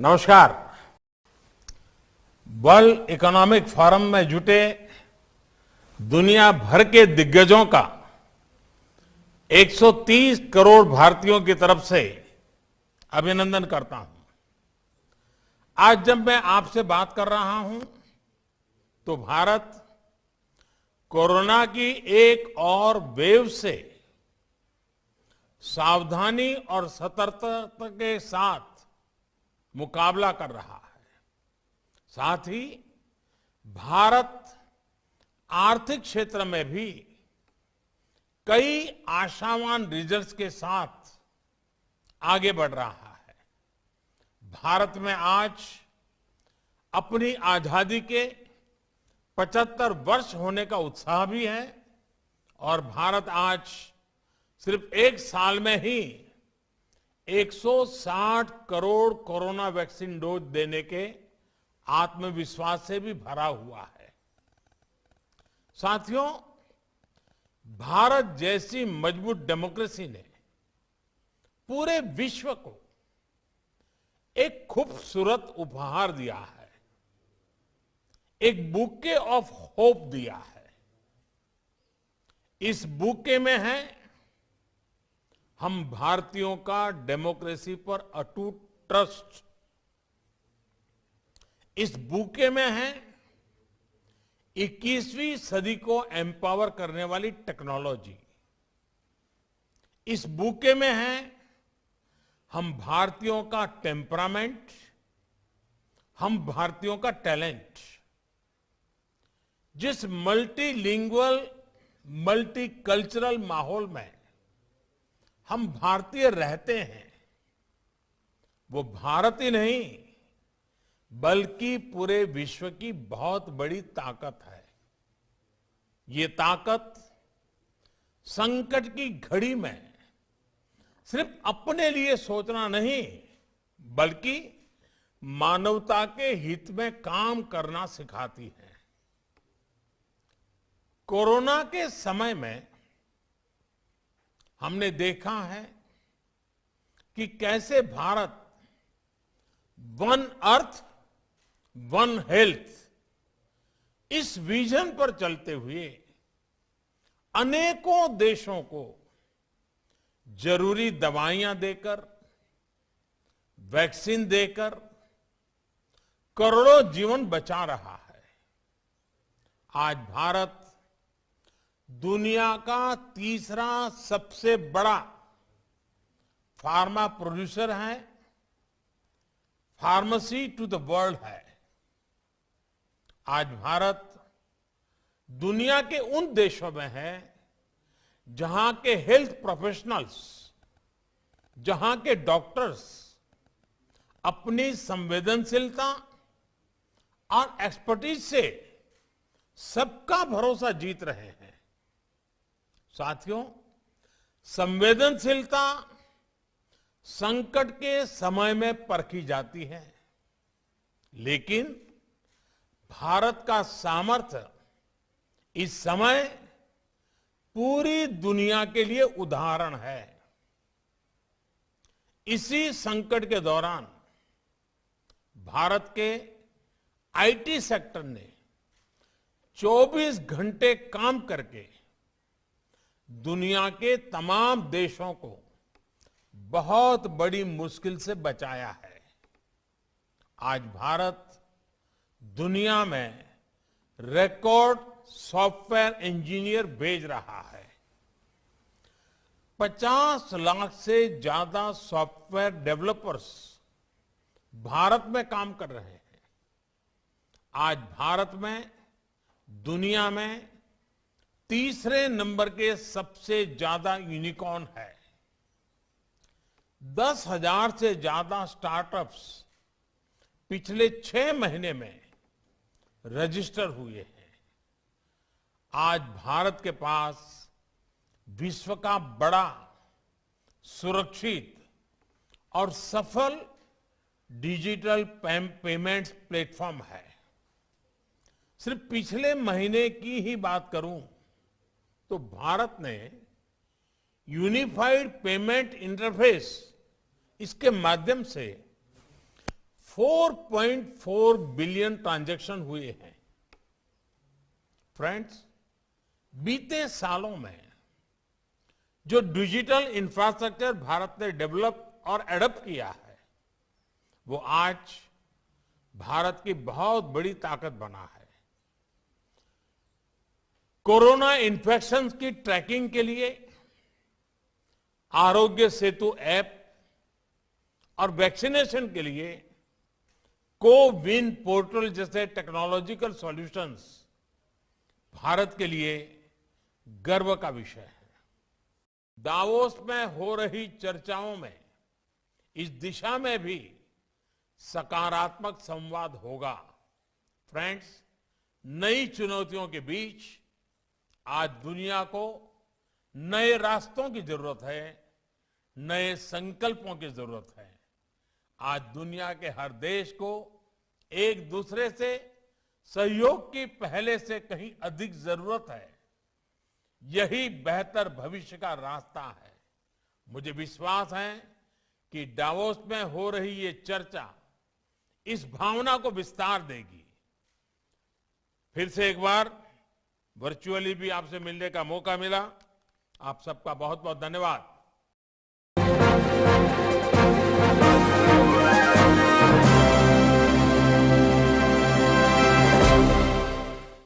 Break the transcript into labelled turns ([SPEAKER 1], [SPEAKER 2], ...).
[SPEAKER 1] नमस्कार। World economic forum में जुटे दुनिया भर के दिग्गजों का 130 करोड़ भारतीयों की तरफ से अभिनंदन करता हूं। आज जब मैं आपसे बात कर रहा हूं तो भारत कोरोना की एक और वेव से सावधानी और सतर्कता के साथ मुकाबला कर रहा है। साथ ही भारत आर्थिक क्षेत्र में भी कई आशावान रिजल्ट्स के साथ आगे बढ़ रहा है। भारत में आज अपनी आजादी के 75 वर्ष होने का उत्साह भी है और भारत आज सिर्फ एक साल में ही 160 करोड़ कोरोना वैक्सीन डोज देने के आत्मविश्वास से भी भरा हुआ है। साथियों, भारत जैसी मजबूत डेमोक्रेसी ने पूरे विश्व को एक खूबसूरत उपहार दिया है, एक बुके ऑफ होप दिया है। इस बुके में है हम भारतीयों का डेमोक्रेसी पर अटूट ट्रस्ट। इस बुके में है 21वीं सदी को एम्पावर करने वाली टेक्नोलॉजी। इस बुके में है हम भारतीयों का टेम्परामेंट, हम भारतीयों का टैलेंट। जिस मल्टीलिंगुअल, मल्टीकल्चरल माहौल में हम भारतीय रहते हैं, वो भारत ही नहीं बल्कि पूरे विश्व की बहुत बड़ी ताकत है। ये ताकत संकट की घड़ी में सिर्फ अपने लिए सोचना नहीं बल्कि मानवता के हित में काम करना सिखाती है। कोरोना के समय में हमने देखा है कि कैसे Bharat one earth one health इस विजन पर चलते हुए अनेकों देशों को जरूरी दवाइयां देकर, वैक्सीन देकर करोड़ों जीवन बचा रहा है। आज भारत दुनिया का तीसरा सबसे बड़ा फार्मा प्रोड्यूसर है, फार्मेसी टू द वर्ल्ड है। आज भारत दुनिया के उन देशों में है जहां के हेल्थ प्रोफेशनल्स, जहां के डॉक्टर्स अपनी संवेदनशीलता और एक्सपर्टीज से सबका भरोसा जीत रहे हैं। साथियों, संवेदनशीलता संकट के समय में परखी जाती है, लेकिन भारत का सामर्थ्य इस समय पूरी दुनिया के लिए उदाहरण है। इसी संकट के दौरान भारत के आईटी सेक्टर ने 24 घंटे काम करके दुनिया के तमाम देशों को बहुत बड़ी मुश्किल से बचाया है। आज भारत दुनिया में रिकॉर्ड सॉफ्टवेयर इंजीनियर भेज रहा है। 50 लाख से ज्यादा सॉफ्टवेयर डेवलपर्स भारत में काम कर रहे हैं। आज भारत में दुनिया में तीसरे नंबर के सबसे ज्यादा यूनिकॉर्न है। 10,000 से ज्यादा स्टार्टअप्स पिछले 6 महीने में रजिस्टर हुए हैं। आज भारत के पास विश्व का बड़ा, सुरक्षित और सफल डिजिटल पेमेंट्स प्लेटफॉर्म है। सिर्फ पिछले महीने की ही बात करूं तो भारत ने यूनिफाइड पेमेंट इंटरफेस इसके माध्यम से 4.4 बिलियन ट्रांजैक्शन हुए हैं। फ्रेंड्स, बीते सालों में जो डिजिटल इंफ्रास्ट्रक्चर भारत ने डेवलप और एडॉप्ट किया है, वो आज भारत की बहुत बड़ी ताकत बना है। कोरोना इन्फेक्शन की ट्रैकिंग के लिए आरोग्य सेतु ऐप और वैक्सीनेशन के लिए कोविन पोर्टल जैसे टेक्नोलॉजिकल सॉल्यूशंस भारत के लिए गर्व का विषय है। दावोस में हो रही चर्चाओं में इस दिशा में भी सकारात्मक संवाद होगा। फ्रेंड्स, नई चुनौतियों के बीच आज दुनिया को नए रास्तों की जरूरत है, नए संकल्पों की जरूरत है। आज दुनिया के हर देश को एक दूसरे से सहयोग की पहले से कहीं अधिक जरूरत है। यही बेहतर भविष्य का रास्ता है। मुझे विश्वास है कि डावोस में हो रही ये चर्चा इस भावना को विस्तार देगी। फिर से एक बार वर्चुअली भी आपसे मिलने का मौका मिला। आप सबका बहुत बहुत धन्यवाद।